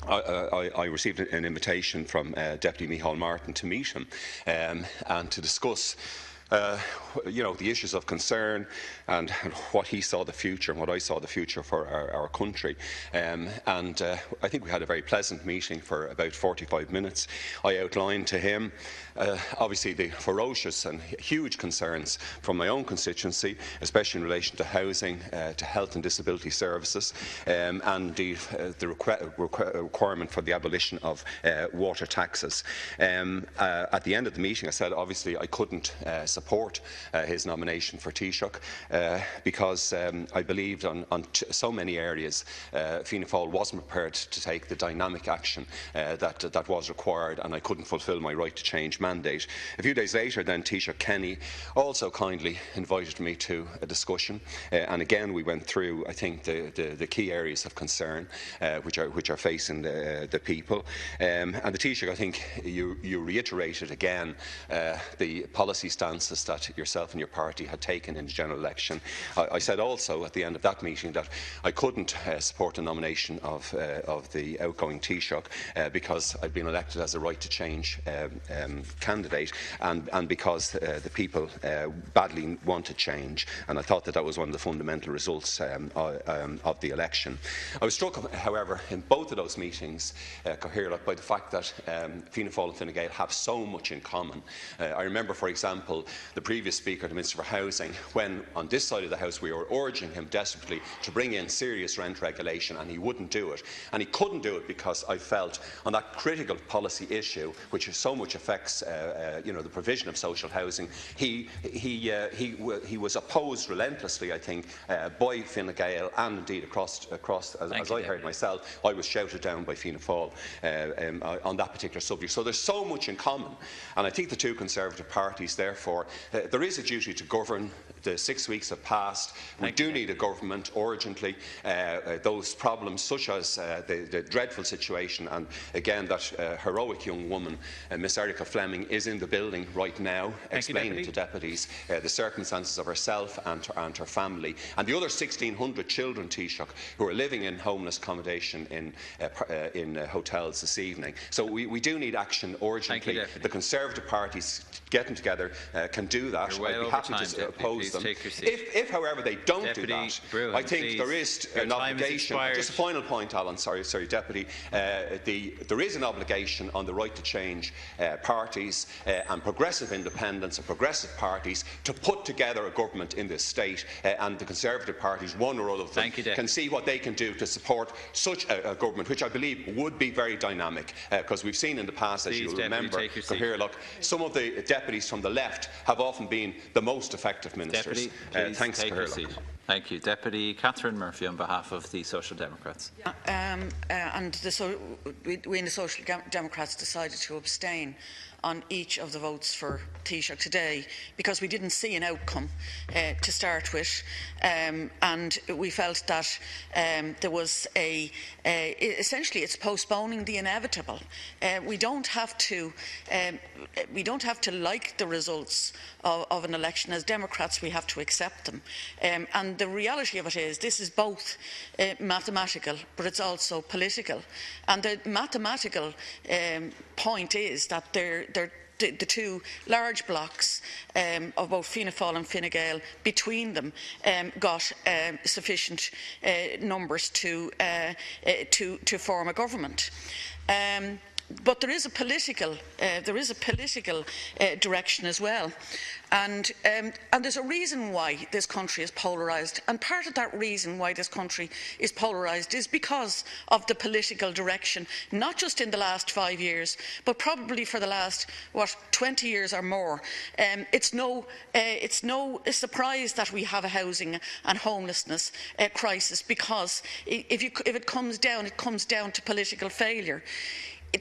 I received an invitation from Deputy Micheál Martin to meet him and to discuss the issues of concern and what he saw the future and what I saw the future for our country. I think we had a very pleasant meeting for about 45 minutes. I outlined to him obviously the ferocious and huge concerns from my own constituency, especially in relation to housing, to health and disability services, and the requirement for the abolition of water taxes. At the end of the meeting I said obviously I couldn't support his nomination for Taoiseach because I believed on so many areas Fianna Fáil wasn't prepared to take the dynamic action that was required, and I couldn't fulfil my right to change mandate. A few days later then Taoiseach Kenny also kindly invited me to a discussion, and again we went through I think the key areas of concern which are facing the people, and the Taoiseach, I think you reiterated again the policy stances that yourself and your party had taken in the general election. I said also at the end of that meeting that I couldn't support the nomination of the outgoing Taoiseach because I'd been elected as a right to change candidate, and because the people badly wanted change, and I thought that was one of the fundamental results of the election. I was struck, however, in both of those meetings, Cathaoirleach, by the fact that Fianna Fáil and Fine Gael have so much in common. I remember, for example, the previous Speaker, the Minister for Housing, when on this side of the House we were urging him desperately to bring in serious rent regulation, and he wouldn't do it. And he couldn't do it because I felt on that critical policy issue, which so much affects the provision of social housing, he was opposed relentlessly, I think, by Fine Gael, and indeed across as I heard myself, I was shouted down by Fianna Fáil on that particular subject. So there's so much in common, and I think the two Conservative parties, therefore, there is a duty to govern. The 6 weeks have passed. We do need a government urgently. Those problems, such as the dreadful situation, and again that heroic young woman, Miss Erica Fleming, is in the building right now, explaining to deputies the circumstances of herself and her family, and the other 1,600 children, Taoiseach, who are living in homeless accommodation in hotels this evening. So we do need action urgently. The Conservative parties getting together can do that. I'd be happy to oppose them. If, however, they don't do that, I think there is an obligation. Just a final point, Alan. Sorry, Deputy. There is an obligation on the right to change parties and progressive independents and progressive parties to put together a government in this state, and the Conservative parties, one or other of them, can see what they can do to support such a government, which I believe would be very dynamic, because we've seen in the past, as you'll remember, some of the deputies from the left have often been the most effective ministers. Thanks, Cathaoirleach. Thank you. Deputy Catherine Murphy on behalf of the Social Democrats. We in the Social Democrats decided to abstain on each of the votes for Taoiseach today because we didn't see an outcome to start with, and we felt that there was essentially it's postponing the inevitable. We don't have to like the results of an election. As Democrats, we have to accept them, and the reality of it is this is both mathematical, but it's also political. And the mathematical point is that the two large blocks of both Fianna Fáil and Fine Gael between them got sufficient numbers to form a government. But there is a political direction as well, and there's a reason why this country is polarised, and part of that reason why this country is polarised is because of the political direction, not just in the last 5 years, but probably for the last 20 years or more. It's no surprise that we have a housing and homelessness crisis, because if it comes down, it comes down to political failure.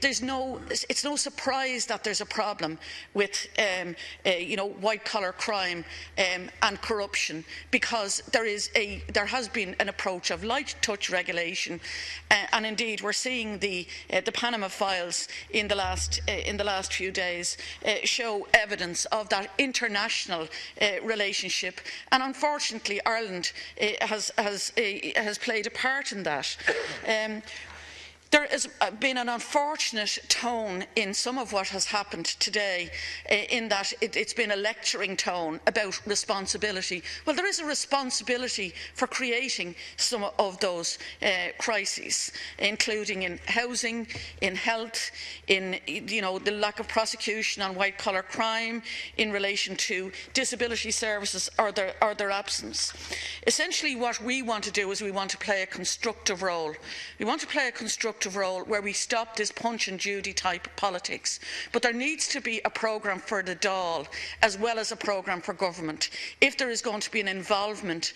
It's no surprise that there's a problem with white-collar crime and corruption, because there has been an approach of light touch regulation, and indeed we're seeing the Panama Files in the last few days show evidence of that international relationship, and unfortunately Ireland has played a part in that. There has been an unfortunate tone in some of what has happened today, in that it's been a lecturing tone about responsibility. Well, there is a responsibility for creating some of those crises, including in housing, in health, in the lack of prosecution on white-collar crime, in relation to disability services or their absence. Essentially, what we want to do is we want to play a constructive role. We want to play a constructive role where we stop this Punch and Judy type politics. But there needs to be a programme for the Dáil as well as a programme for government if there is going to be an involvement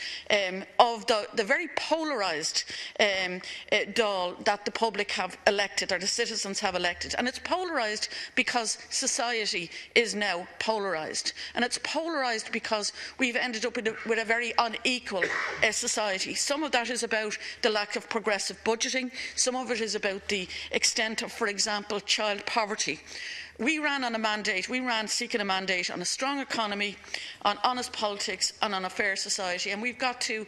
of the very polarised Dáil that the public have elected, or the citizens have elected. And it's polarised because society is now polarised. And it's polarised because we've ended up with a very unequal society. Some of that is about the lack of progressive budgeting. Some of it is about the extent of, for example, child poverty. We ran on a mandate, seeking a mandate on a strong economy, on honest politics and on a fair society, and we've got to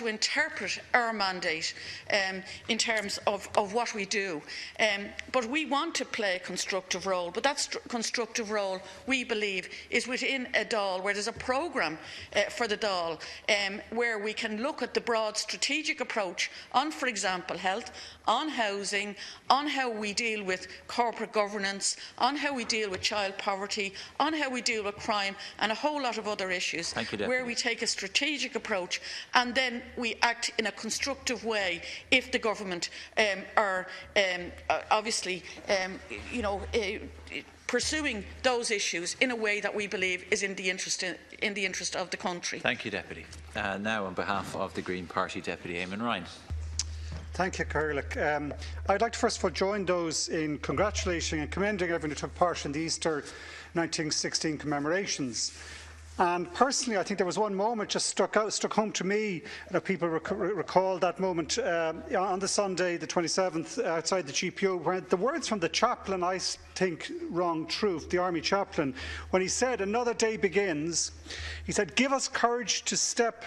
interpret our mandate in terms of what we do. But we want to play a constructive role, but that constructive role, we believe, is within a Dáil, where there's a programme for the Dáil, where we can look at the broad strategic approach on, for example, health, on housing, on how we deal with corporate governance, on how we deal with child poverty, on how we deal with crime, and a whole lot of other issues, where we take a strategic approach and then we act in a constructive way if the government are obviously pursuing those issues in a way that we believe is in the interest of the country. Thank you, Deputy. Now, on behalf of the Green Party, Deputy Eamon Ryan. Thank you, Carla. I'd like to first of all join those in congratulating and commending everyone who took part in the Easter 1916 commemorations. And personally, I think there was one moment just struck home to me, that people recall that moment on the Sunday, the 27th, outside the GPO, where the words from the chaplain, I think, rang true, the army chaplain, when he said, "Another day begins." He said, "Give us courage to step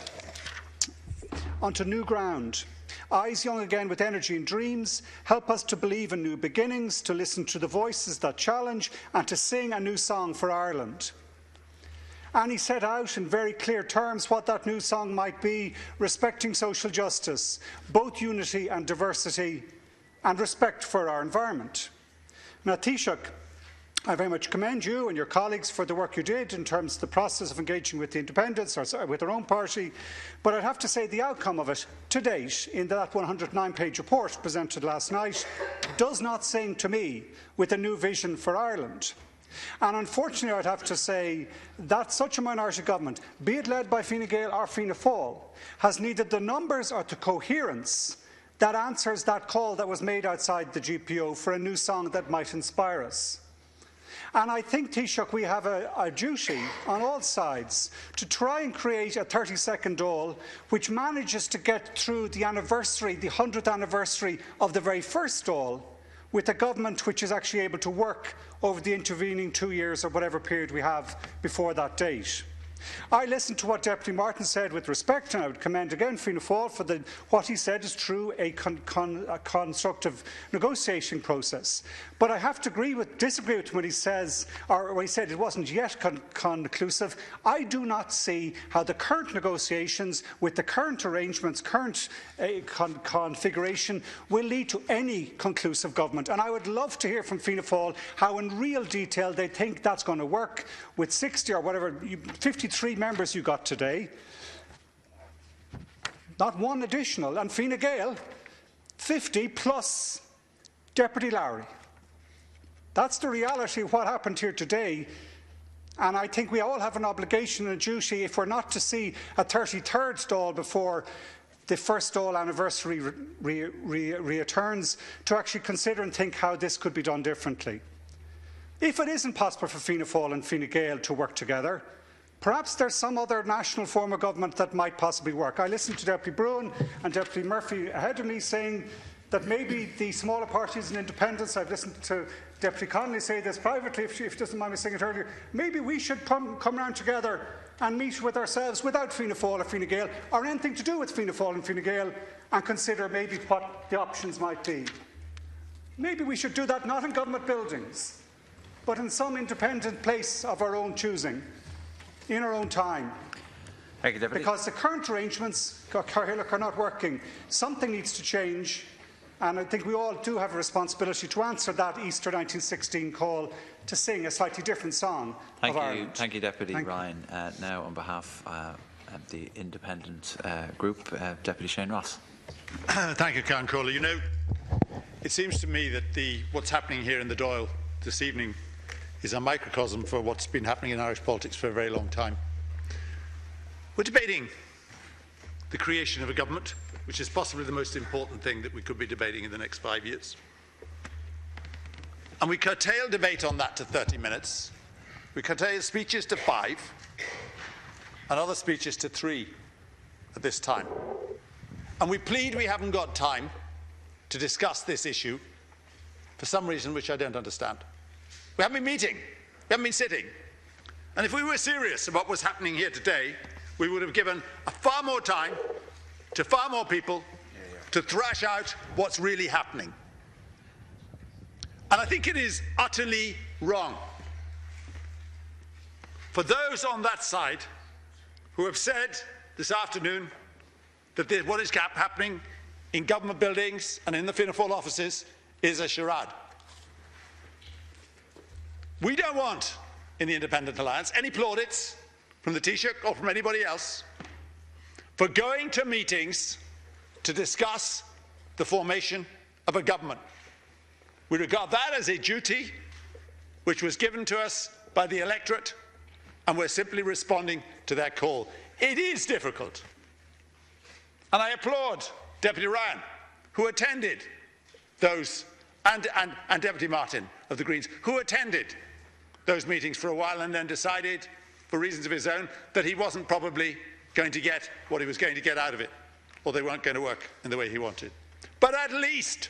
onto new ground. Eyes young again with energy and dreams, help us to believe in new beginnings, to listen to the voices that challenge, and to sing a new song for Ireland." And he set out in very clear terms what that new song might be: respecting social justice, both unity and diversity, and respect for our environment. Now, Taoiseach, I very much commend you and your colleagues for the work you did in terms of the process of engaging with the independents or with their own party, but I'd have to say the outcome of it to date, in that 109-page report presented last night, does not sing to me with a new vision for Ireland. And unfortunately, I'd have to say that such a minority government, be it led by Fine Gael or Fianna Fáil, has neither the numbers or the coherence that answers that call that was made outside the GPO for a new song that might inspire us. And I think, Taoiseach, we have a duty on all sides to try and create a 30-second Dáil which manages to get through the anniversary, the 100th anniversary of the very first Dáil, with a government which is actually able to work over the intervening 2 years or whatever period we have before that date. I listened to what Deputy Martin said with respect, and I would commend again Fianna Fáil for what he said is true, a constructive negotiation process. But I have to disagree with him when he says, or when he said it wasn't yet conclusive. I do not see how the current negotiations with the current arrangements, current configuration, will lead to any conclusive government. And I would love to hear from Fianna Fáil how in real detail they think that's going to work with 60 or whatever, 53 members you got today, not one additional, and Fine Gael, 50 plus Deputy Lowry. That's the reality of what happened here today, and I think we all have an obligation and a duty, if we're not to see a 33rd Dáil before the first Dáil anniversary returns, to actually consider and think how this could be done differently. If it isn't possible for Fianna Fáil and Fine Gael to work together, perhaps there's some other national form of government that might possibly work. I listened to Deputy Bruin and Deputy Murphy ahead of me saying that maybe the smaller parties and independents, I've listened to Deputy Connolly say this privately, if she doesn't mind me saying it earlier, maybe we should come round together and meet with ourselves without Fianna Fáil or Fine Gael, or anything to do with Fianna Fáil and Fine Gael, and consider maybe what the options might be. Maybe we should do that not in government buildings, but in some independent place of our own choosing, in our own time. Thank you, Deputy. Because the current arrangements, are not working. Something needs to change, and I think we all do have a responsibility to answer that Easter 1916 call to sing a slightly different song of Ireland. Thank you, Deputy Ryan. Now, on behalf of the Independent Group, Deputy Shane Ross. Thank you, Cairn Corley. You know, it seems to me that what's happening here in the Dáil this evening is a microcosm for what's been happening in Irish politics for a very long time. We're debating the creation of a government, which is possibly the most important thing that we could be debating in the next 5 years. And we curtail debate on that to 30 minutes. We curtail speeches to 5 and other speeches to 3 at this time. And we plead we haven't got time to discuss this issue for some reason which I don't understand. We haven't been meeting. We haven't been sitting. And if we were serious about what's happening here today, we would have given far more time to far more people to thrash out what's really happening. And I think it is utterly wrong for those on that side who have said this afternoon that what is happening in government buildings and in the Fianna Fáil offices is a charade. We don't want, in the Independent Alliance, any plaudits from the Taoiseach or from anybody else for going to meetings to discuss the formation of a government. We regard that as a duty which was given to us by the electorate, and we're simply responding to their call. It is difficult, and I applaud Deputy Ryan, who attended those, and Deputy Martin of the Greens, who attended those meetings for a while and then decided, for reasons of his own, that he wasn't probably going to get what he was going to get out of it, or they weren't going to work in the way he wanted. But at least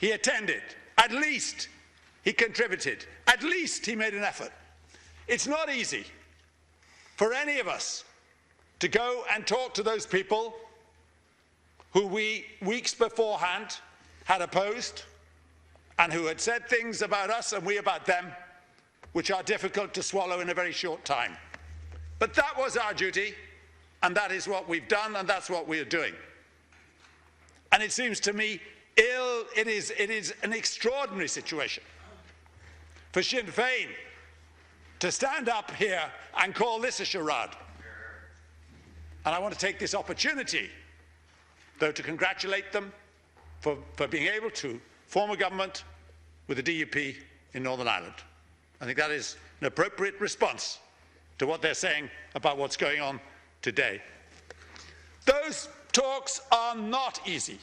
he attended, at least he contributed, at least he made an effort. It's not easy for any of us to go and talk to those people who we, weeks beforehand, had opposed and who had said things about us and we about them which are difficult to swallow in a very short time. But that was our duty, and that is what we've done, and that's what we are doing. And it seems to me it is an extraordinary situation for Sinn Féin to stand up here and call this a charade. And I want to take this opportunity, though, to congratulate them for being able to form a government with the DUP in Northern Ireland. I think that is an appropriate response to what they're saying about what's going on today. Those talks are not easy.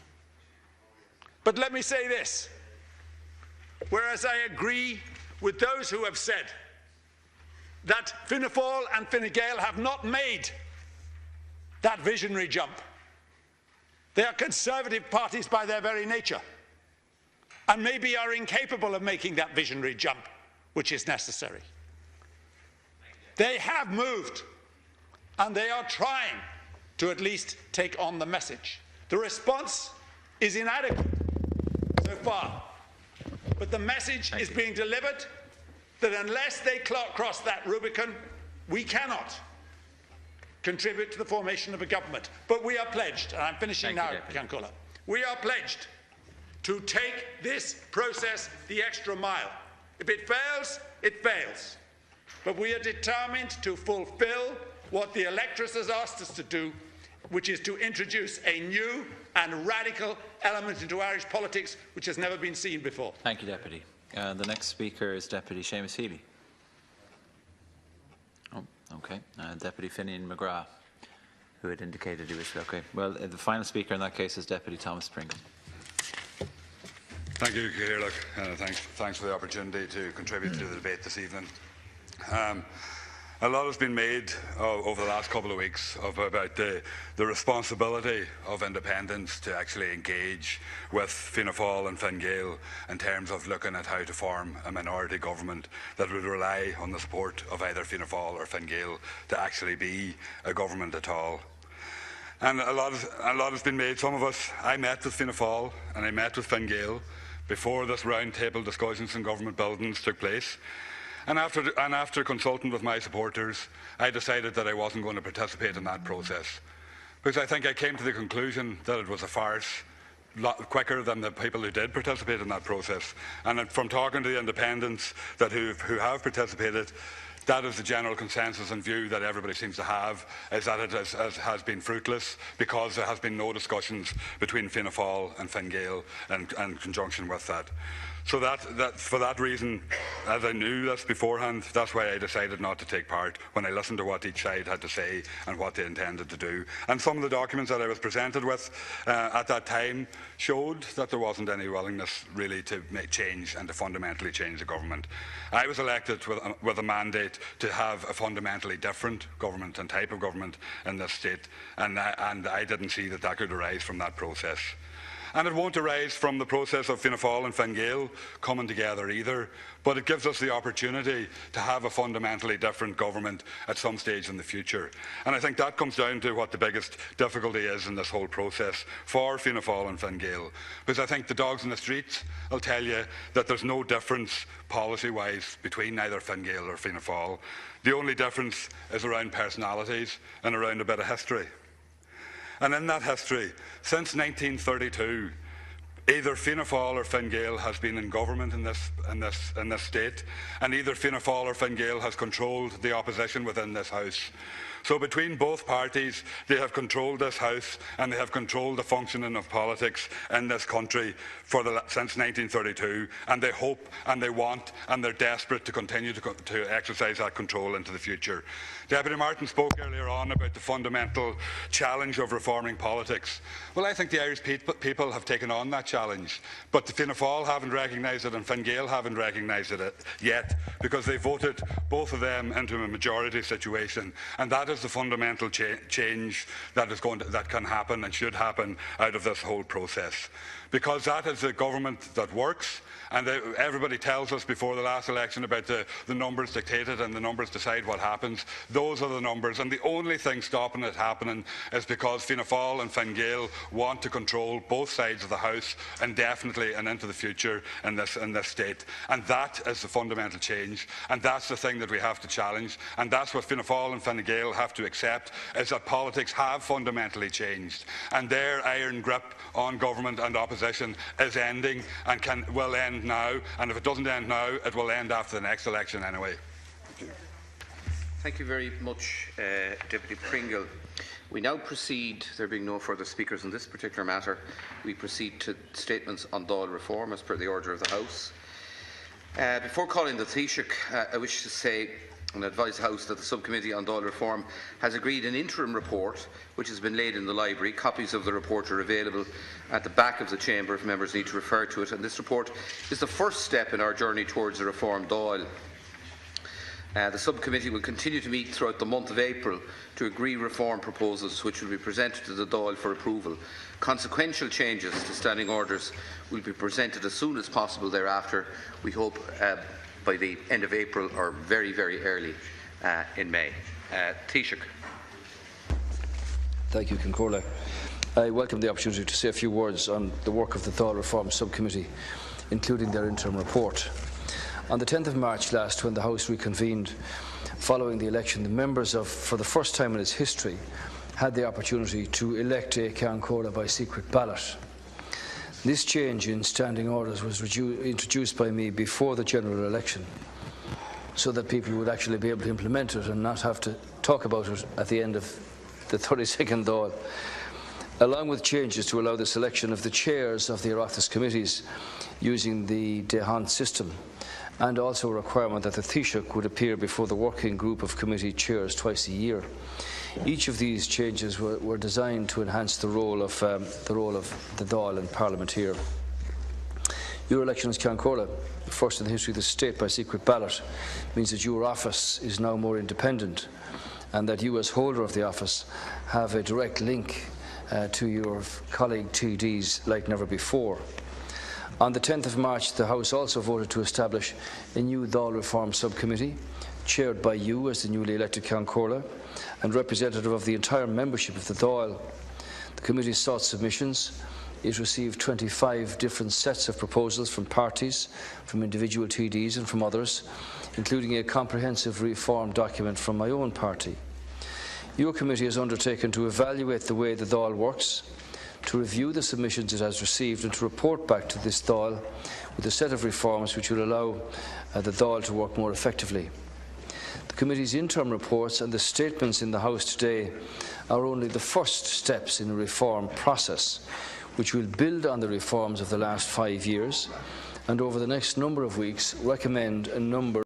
But let me say this, whereas I agree with those who have said that Fianna Fáil and Fine Gael have not made that visionary jump. They are conservative parties by their very nature, and maybe are incapable of making that visionary jump which is necessary. They have moved, and they are trying to at least take on the message. The response is inadequate so far, but the message is being delivered that unless they cross that Rubicon, we cannot contribute to the formation of a government. But we are pledged, and I'm finishing now, Cairn Corley, we are pledged to take this process the extra mile. If it fails, it fails. But we are determined to fulfil what the electorate has asked us to do, which is to introduce a new and radical element into Irish politics which has never been seen before. Thank you, Deputy. The next speaker is Deputy Seamus Healy. Oh, okay. Deputy Finian McGrath, who had indicated he was okay. Well, the final speaker in that case is Deputy Thomas Pringle. Thank you, Caoiseach. Thanks for the opportunity to contribute to the debate this evening. A lot has been made over the last couple of weeks about the responsibility of independents to actually engage with Fianna Fáil and Fine Gael in terms of looking at how to form a minority government that would rely on the support of either Fianna Fáil or Fine Gael to actually be a government at all. And a lot has been made. Some of us, I met with Fianna Fáil and I met with Fine Gael before this round-table discussions in government buildings took place. And after consulting with my supporters, I decided that I wasn't going to participate in that process, because I think I came to the conclusion that it was a farce, a lot quicker than the people who did participate in that process. And from talking to the independents who have participated, that is the general consensus and view that everybody seems to have, is that it has been fruitless because there has been no discussions between Fianna Fáil and Fine Gael in conjunction with that. So for that reason, as I knew this beforehand, that's why I decided not to take part when I listened to what each side had to say and what they intended to do. And some of the documents that I was presented with at that time showed that there wasn't any willingness really to make change and to fundamentally change the government. I was elected with a mandate to have a fundamentally different government and type of government in this state, and I didn't see that could arise from that process. And it won't arise from the process of Fianna Fáil and Fine Gael coming together either, but it gives us the opportunity to have a fundamentally different government at some stage in the future. And I think that comes down to what the biggest difficulty is in this whole process for Fianna Fáil and Fine Gael. Because I think the dogs in the streets will tell you that there's no difference policy-wise between either Fine Gael or Fianna Fáil. The only difference is around personalities and around a bit of history. And in that history, since 1932, either Fianna Fáil or Fine Gael has been in government in this state, and either Fianna Fáil or Fine Gael has controlled the opposition within this House. So between both parties, they have controlled this House and they have controlled the functioning of politics in this country since 1932, and they hope and they want and they're desperate to continue to exercise that control into the future. Deputy Martin spoke earlier on about the fundamental challenge of reforming politics. Well, I think the Irish people have taken on that challenge, but the Fianna Fáil haven't recognised it and Fine Gael haven't recognised it yet, because they voted both of them into a majority situation, and that is the fundamental change that can happen and should happen out of this whole process. Because that is a government that works, and everybody tells us before the last election about the numbers dictated and the numbers decide what happens. Those are the numbers, and the only thing stopping it happening is because Fianna Fáil and Fine Gael want to control both sides of the House indefinitely and into the future in this state. And that is the fundamental change, and that's the thing that we have to challenge, and that's what Fianna Fáil and Fine Gael have to accept, is that politics have fundamentally changed, and their iron grip on government and opposition is ending and will end now, and if it doesn't end now, it will end after the next election anyway. Thank you very much, Deputy Pringle. We now proceed, there being no further speakers on this particular matter, we proceed to statements on Dáil reform as per the order of the House. Before calling the Taoiseach, I wish to say and advise the House that the Subcommittee on Dáil Reform has agreed an interim report which has been laid in the library. Copies of the report are available at the back of the chamber if members need to refer to it, and this report is the first step in our journey towards a reformed Dáil. The Subcommittee will continue to meet throughout the month of April to agree reform proposals which will be presented to the Dáil for approval. Consequential changes to standing orders will be presented as soon as possible thereafter, we hope by the end of April or very, very early in May. Taoiseach. Thank you, Concorla. I welcome the opportunity to say a few words on the work of the Dáil Reform Subcommittee, including their interim report. On the 10th of March last, when the House reconvened following the election, the members for the first time in its history, had the opportunity to elect a Ceann Comhairle by secret ballot. This change in standing orders was introduced by me before the general election, so that people would actually be able to implement it and not have to talk about it at the end of the 32nd Dáil, along with changes to allow the selection of the chairs of the Oireachtas committees using the Dehan system, and also a requirement that the Taoiseach would appear before the working group of committee chairs twice a year. Each of these changes were designed to enhance the role of the Dáil in Parliament here. Your election as Ceann Comhairle first in the history of the state by secret ballot, means that your office is now more independent and that you, as holder of the office, have a direct link to your colleague TDs like never before. On the 10th of March, the House also voted to establish a new Dáil Reform Subcommittee, chaired by you as the newly elected Ceann Comhairle and representative of the entire membership of the Dáil. The committee sought submissions. It received 25 different sets of proposals from parties, from individual TDs and from others, including a comprehensive reform document from my own party. Your committee has undertaken to evaluate the way the Dáil works, to review the submissions it has received and to report back to this Dáil with a set of reforms which will allow the Dáil to work more effectively. The committee's interim reports and the statements in the House today are only the first steps in a reform process which will build on the reforms of the last 5 years and over the next number of weeks recommend a number